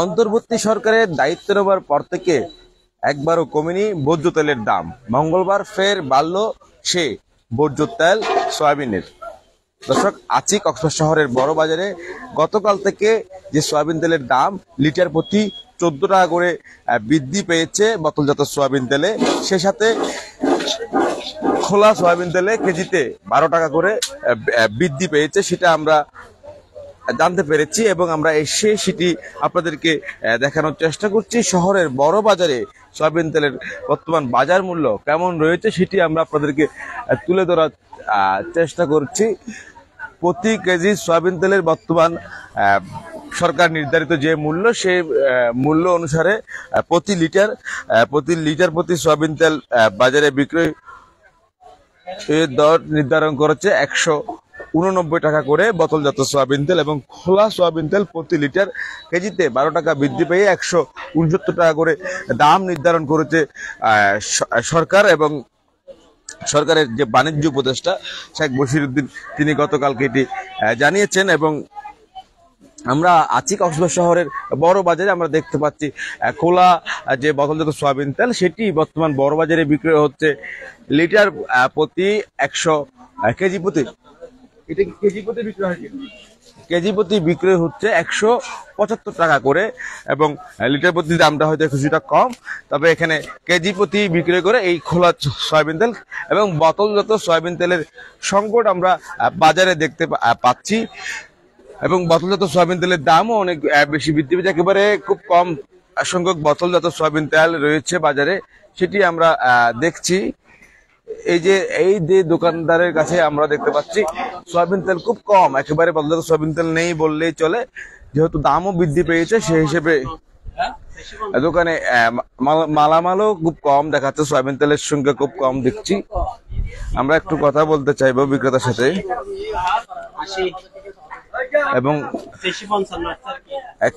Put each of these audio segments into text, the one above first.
অন্তর্বর্তী সরকারের দায়িত্ব নেবার পর থেকে একবারও কমেনি ভোজ্য তেলের দাম। মঙ্গলবার ফের বাড়ল সে ভোজ্য তেল সয়াবিনের। দর্শক, আছি কক্সবাজার শহরের বড় বাজারে। গতকাল থেকে যে সয়াবিন তেলের দাম লিটার প্রতি 14 টাকা করে বৃদ্ধি পেয়েছে বোতলজাত সয়াবিন তেলে, সে সাথে খোলা সয়াবিন তেলে কেজিতে 12 টাকা করে বৃদ্ধি পেয়েছে, সেটা আমরা জানতে পেরেছি এবং আমরা এসে সেটি আপনাদেরকে দেখানোর চেষ্টা করছি। শহরের বড় বাজারে সয়াবিন তেলের বর্তমান বাজার মূল্য কেমন রয়েছে সেটি আমরা আপনাদেরকে তুলে ধরার চেষ্টা করছি। প্রতি কেজি সয়াবিন তেলের বর্তমান সরকার নির্ধারিত যে মূল্য, সেই মূল্য অনুসারে প্রতি লিটার প্রতি সয়াবিন তেল বাজারে বিক্রয় দর নির্ধারণ করেছে 189 টাকা করে বোতলজাত সয়াবিন তেল, এবং খোলা সয়াবিন তেল প্রতি লিটার কেজিতে 12 টাকা বৃদ্ধি পেয়ে 169 টাকা করে দাম নির্ধারণ করেছে সরকার। এবং সরকারের যে বাণিজ্য উপদেষ্টা শেখ বশিরউদ্দিন, তিনি গতকালকে এটি জানিয়েছেন। এবং আমরা আছি কক্সবাজার শহরের বড় বাজারে, আমরা দেখতে পাচ্ছি খোলা যে বোতলজাত সয়াবিন তেল সেটি বর্তমান বড় বাজারে বিক্রয় হচ্ছে লিটার প্রতি 100 কেজি প্রতি, এটা কেজি প্রতি বিক্রয় হয়, কেজি প্রতি বিক্রয় হচ্ছে 175 টাকা করে, এবং লিটার প্রতি দামটা হয়তো কিছুটা কম, তবে এখানে কেজি প্রতি বিক্রয় করে এই খোলা সয়াবিন তেল এবং বোতলজাত সয়াবিন তেলের সংকট আমরা বাজারে দেখতে পাচ্ছি। এবং বোতলজাত সয়াবিন তেলের দামও অনেক বেশি বৃদ্ধি পেয়েছে, একেবারে খুব কম সংখ্যক বোতলজাত সয়াবিন তেল রয়েছে বাজারে, সেটি আমরা দেখছি। এই যে দোকানদারের কাছে আমরা দেখতে পাচ্ছি সয়াবিন তেল খুব কম, একেবারে বোতলজাত সয়াবিন তেল নেই বললেই চলে, যেহেতু দামও বৃদ্ধি পেয়েছে সেই হিসেবে দোকানে মালামালও খুব কম দেখাচ্ছে, সয়াবিন তেলের সংখ্যা খুব কম দেখছি। আমরা একটু কথা বলতে চাইবো বিক্রেতার সাথে এবং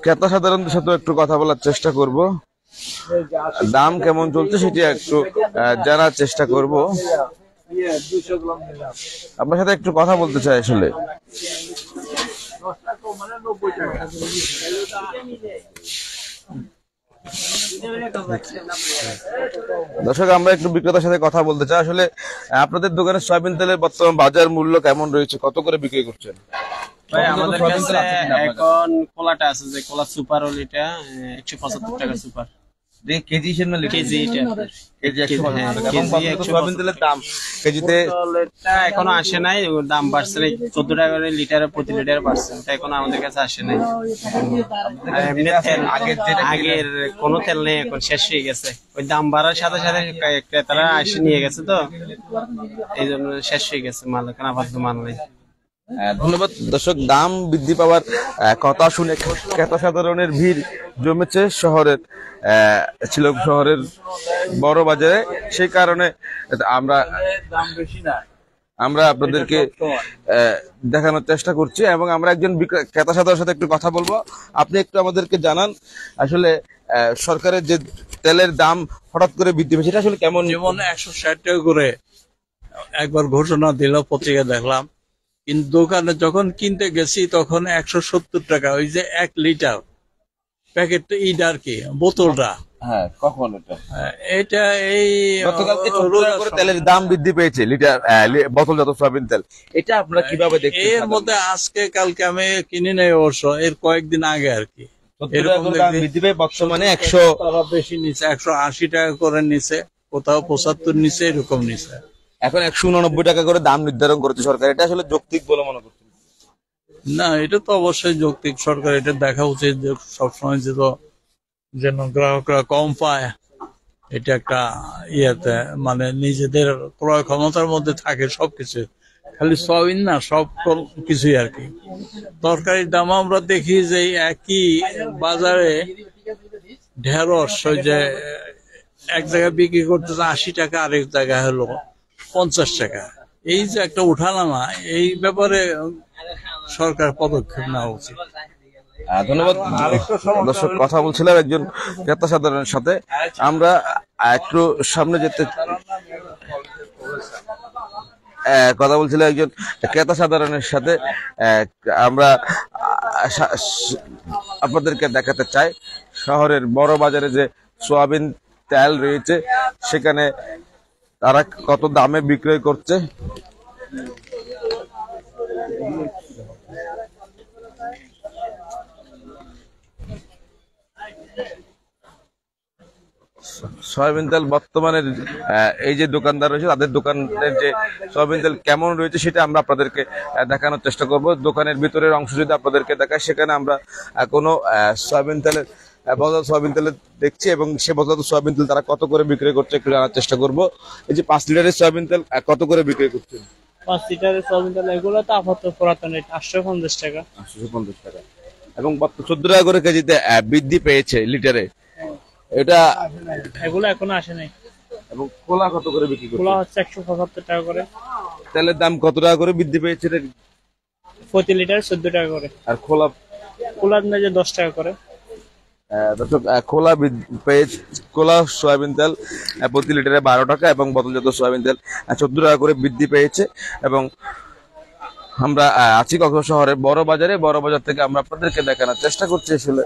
ক্রেতা সাধারণদের সাথে একটু কথা বলার চেষ্টা করব, দাম কেমন চলছে সেটি একটু জানার চেষ্টা করব। আপনার সাথে একটু কথা বলতে চাই আসলে। দর্শক, আমরা একটু বিক্রেতার সাথে কথা বলতে চাই। আসলে আপনাদের দোকানে সয়াবিন তেলের বর্তমান বাজার মূল্য কেমন রয়েছে, কত করে বিক্রি করছেন? ভাই আমাদের কাছে এখন কোলাটা আছে, যে কোলা সুপার ওলিটা 175 টাকা সুপার কেজি হিসেবে না লিটার? কেজি, এটা কেজি 175 সয়াবিন তেলের দাম কেজিতে এখনো আসে নাই, দাম বাড়ছে 14 টাকা করে লিটারে, প্রতি লিটারে বাড়ছে, এটা এখনো আমাদের কাছে আসে নাই। এমনি তেল আগের কোনো তেল নেই, এখন শেষ হয়ে গেছে, ওই দাম বাড়ার সাথে সাথে ক্রেতারা আসে নিয়ে গেছে, তো এই জন্য শেষ হয়ে গেছে মাল, এখন আপাতত মাল নেই। ধন্যবাদ। দর্শক, দাম বৃদ্ধি পাওয়ার কথা শুনে ক্রেতা সাধারণের ভিড় জমেছে শহরের বড় বাজারে, সেই কারণে আমরা আপনাদেরকে দেখানোর চেষ্টা করছি এবং আমরা একজন ক্রেতা সাধারণের সাথে একটু কথা বলবো। আপনি একটু আমাদেরকে জানান, আসলে সরকারের যে তেলের দাম হঠাৎ করে বৃদ্ধি পেয়েছে, এটা আসলে কেমন? যেমন 160 টাকা করে একবার ঘোষণা দিল, পত্রিকা দেখলাম, কিন্তু দোকানে যখন কিনতে গেছি তখন 170 টাকা, ওই যে 1 লিটার প্যাকেটটা, ইটা আর কি, বোতলটা। হ্যাঁ, কখন এটা এই তেলের দাম বৃদ্ধি পেয়েছে লিটার বোতলজাত সয়াবিন তেল, এটা আপনারা কিভাবে দেখছেন? এর মধ্যে আজকে কালকে আমি কিনে নেই অবশ্য, এর কয়েকদিন আগে আর কি বৃদ্ধি পেয়ে বর্তমানে 100 বেশি নিচে, 180 টাকা করে নিচে, কোথাও 75 নিচে, এরকম নিচে। এখন 189 টাকা করে দাম নির্ধারণ করেছে সরকার, এটা আসলে যৌক্তিক বলে মনে করছেন? না, এটা তো অবশ্যই যৌক্তিক, সরকার এটা দেখা উচিত যে সবসময় যেন গ্রাহকরা কম পায়, এটা একটা ইয়েতে মানে নিজেদের ক্রয় ক্ষমতার মধ্যে থাকে সবকিছু, খালি সয়াবিন না, সব কিছুই আর কি। তরকারির দাম আমরা দেখি যে একই বাজারে ঢেঁড়স ওই যে এক জায়গায় বিক্রি করতেছে 80 টাকা, আরেক জায়গায় হলো 50 টাকা। এই যে একটা উঠানামা, এই ব্যাপারে সরকার পদক্ষেপ নেওয়া উচিত। ধন্যবাদ। দর্শক, কথা বলছিলাম একজন ক্রেতা সাধারণের সাথে, আমরা একটু সামনে যেতে কথা বলছিলাম একজন ক্রেতা সাধারণের সাথে, আমরা আপনাদেরকে দেখাতে চাই শহরের বড় বাজারে যে সোয়াবিন তেল রয়েছে সেখানে তারা কত দামে বিক্রয় করছে। সয়াবিন তেল বর্তমানে এই যে দোকানদার রয়েছে তাদের দোকানের যে সয়াবিন তেল কেমন রয়েছে সেটা আমরা আপনাদেরকে দেখানোর চেষ্টা করব। দোকানের ভিতরের অংশ যদি আপনাদেরকে দেখায় সেখানে আমরা কোনো সয়াবিন তেলের বদল সয়াবিন তেল দেখছি এবং সে বদল সয়াবিন তেল তারা কত করে বিক্রি করছে একটু জানার চেষ্টা করব। এই যে 5 লিটারের সয়াবিন তেল কত করে বিক্রি করছেন? 5 লিটারের সয়াবিন তেল এগুলো তো আপাতত পুরাতন রেট 850 টাকা। 850 টাকা এবং 14 টাকা করে কেজিতে বৃদ্ধি পেয়েছে লিটারে। এটা এগুলো এখনো আসে নাই। এবং খোলা কত করে বিক্রি করছেন? খোলা হচ্ছে 175 টাকা করে। তেলের দাম কত টাকা করে বৃদ্ধি পেয়েছে? প্রতি লিটার 14 টাকা করে। আর খোলা খোলা যে 10 টাকা করে। দর্শক খোলা সয়াবিন তেল প্রতি লিটারে 12 টাকা এবং বোতলজাত সয়াবিন তেল 14 টাকা করে বৃদ্ধি পেয়েছে। এবং আমরা আছি কক্সবাজার শহরের বড় বাজার থেকে আমরা আপনাদেরকে দেখানোর চেষ্টা করছি আসলে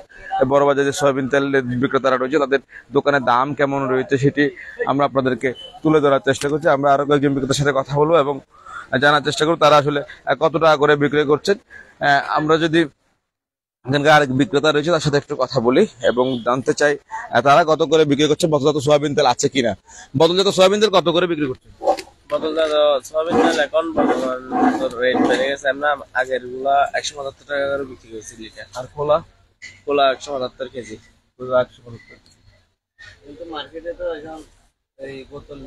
বড় বাজারে সয়াবিন তেলের বিক্রেতারা রয়েছে তাদের দোকানের দাম কেমন রয়েছে সেটি আমরা আপনাদেরকে তুলে ধরার চেষ্টা করছি। আমরা আরো কয়েকজন বিক্রেতার সাথে কথা বলবো এবং জানার চেষ্টা করবো তারা আসলে কত টাকা করে বিক্রি করছেন। আমরা যদি এখানকার আরেক বিক্রেতা রয়েছে তার সাথে একটু কথা বলি এবং জানতে চাই তারা কত করে বিক্রি করছে, বোতলজাত সয়াবিন তেল আছে কিনা। বোতলজাত সয়াবিন তেল কত করে বিক্রি করছে? বোতলজাত সয়াবিন তেল এখন বর্তমান রেট বেড়ে গেছে। আমরা আগের গুলা 175 টাকা করে বিক্রি করছি লিটার। আর খোলা 175 কেজি। 175। কিন্তু মার্কেটে তো এখন এই বোতল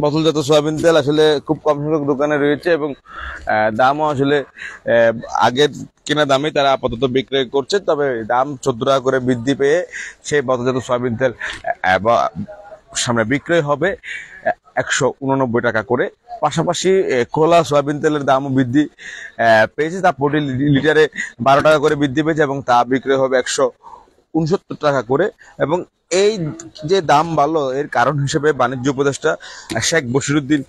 বোতলজাত সয়াবিন তেল আসলে খুব কম সংখ্যক দোকানে রয়েছে এবং দামও আসলে আগের কেনা দামে তারা আপাতত বিক্রয় করছে। তবে দাম 14 টাকা করে বৃদ্ধি পেয়ে সেই বোতলজাত সয়াবিন তেল সামনে বিক্রয় হবে 189 টাকা করে। পাশাপাশি খোলা সয়াবিন তেলের দামও বৃদ্ধি পেয়েছে, তা প্রতি লিটারে 12 টাকা করে বৃদ্ধি পেয়েছে এবং তা বিক্রয় হবে 169 টাকা করে। এবং এই যে দাম বাড়লো এর কারণ হিসেবে বাণিজ্য উপদেষ্টা শেখ বশিরউদ্দিন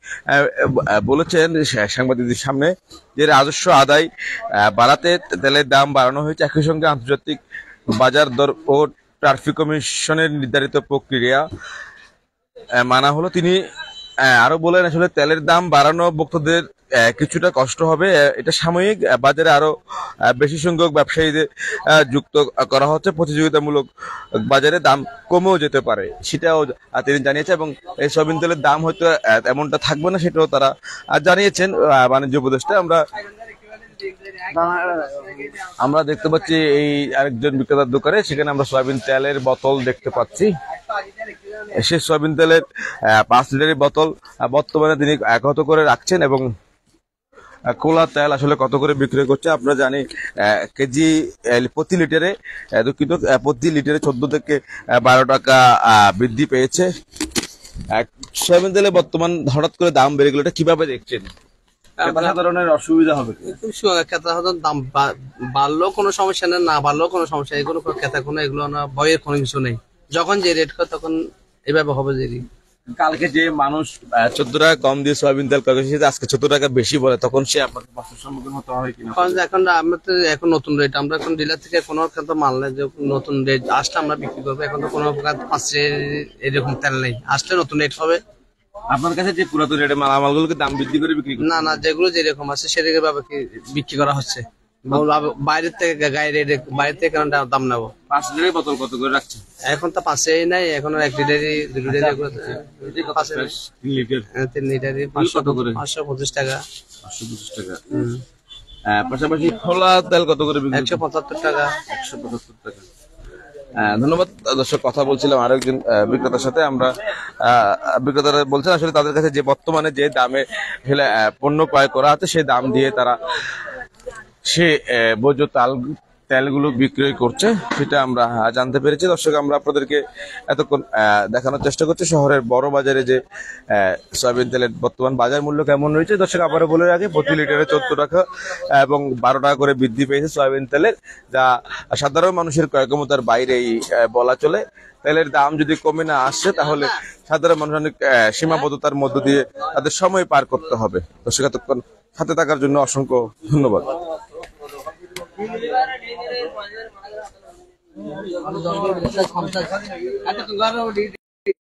বলেছেন সাংবাদিকদের সামনে যে রাজস্ব আদায় বাড়াতে তেলের দাম বাড়ানো হয়েছে। একই সঙ্গে আন্তর্জাতিক বাজার দর ও ট্রাফিক কমিশনের নির্ধারিত প্রক্রিয়া মানা হলো। তিনি আরো বলেন আসলে তেলের দাম বাড়ানো ভোক্তাদের কিছুটা কষ্ট হবে, এটা সাময়িক। বাজারে আরো বেশি সংখ্যক ব্যবসায়ীদের যুক্ত করা হচ্ছে, প্রতিযোগিতামূলক বাজারে দাম কমেও যেতে পারে সেটাও তিনি জানিয়েছেন। এবং এই সয়াবিন তেলের দাম হয়তো এমনটা থাকবে না সেটাও তারা জানিয়েছেন বাণিজ্য উপদেষ্টা। আমরা দেখতে পাচ্ছি এই আরেকজন বিক্রেতার দোকানে, সেখানে আমরা সয়াবিন তেলের বোতল দেখতে পাচ্ছি। সেই সয়াবিন তেলের 5 লিটারের বোতল বর্তমানে তিনি কত করে রাখছেন এবং খোলা তেল আসলে কত করে বিক্রি করছে আমরা জানি। কেজি প্রতি লিটারে দুঃখিত প্রতি লিটারে 14 থেকে 12 টাকা বৃদ্ধি পেয়েছে। সয়াবিন তেলে বর্তমান হঠাৎ করে দাম বেড়ে গেল, এটা কিভাবে দেখছেন? সাধারণের অসুবিধা হবে? দাম বাড়লেও কোনো সমস্যা নেই, না বাড়লেও কোনো সমস্যা, এগুলো ক্রেতা কোনো এগুলো না ভয়ের কোনো কিছু নেই। যখন যে রেট হয় তখন এইভাবে হবে। যে কালকে যে মানুষ 14 টাকা কম দিয়ে সয়াবিন তেল করে আজকে 14 টাকা বেশি বলে তখন সে আপনাকে বাস্তব সম্মুখীন হতে হয় কিনা? এখন আমরা তো এখন নতুন রেট, আমরা এখন ডিলার থেকে কোনো মানলে যে নতুন রেট আসলে আমরা বিক্রি করবো। এখন তো কোনো প্রকার পাঁচে এরকম তেল নেই, আসলে নতুন রেট হবে। আপনার কাছে যে পুরাতন রেটে মালামালগুলোকে দাম বৃদ্ধি করে বিক্রি না না, যেগুলো যেরকম আছে সেরকম ভাবে বিক্রি করা হচ্ছে। বাইরের থেকে বাইরে থেকে কারণ দাম নেবো। 5 লিটারের বোতল কত করে রাখছেন? এখন তো 5 নাই, এখন 1 লিটারই 2 লিটারই 3 লিটারই 525 টাকা। 525 টাকা। পাশাপাশি খোলা তেল কত করে বিক্রি? 175 টাকা। 175 টাকা। ধন্যবাদ দর্শক। কথা বলছিলাম আরেকজন বিক্রেতার সাথে। আমরা বিক্রেতারা বলছেন আসলে তাদের কাছে যে বর্তমানে যে দামে পণ্য ক্রয় করা হচ্ছে সেই দাম দিয়ে তারা সে বৈধ তেলগুলো বিক্রয় করছে সেটা আমরা জানতে পেরেছি। দর্শক আমরা আপনাদেরকে এতক্ষণ দেখানোর চেষ্টা করছি শহরের বড় বাজারে যে সয়াবিন তেলের বর্তমান বাজার মূল্য কেমন রয়েছে। দর্শক আবারও বলে রাখি প্রতি লিটারে 14 টাকা এবং 12 টাকা করে বৃদ্ধি পেয়েছে সয়াবিন তেলের, যা সাধারণ মানুষের ক্রয় ক্ষমতার বাইরেই বলা চলে। তেলের দাম যদি কমে না আসে তাহলে সাধারণ মানুষ অনেক সীমাবদ্ধতার মধ্য দিয়ে তাদের সময় পার করতে হবে। দর্শক এতক্ষণ সাথে থাকার জন্য অসংখ্য ধন্যবাদ। है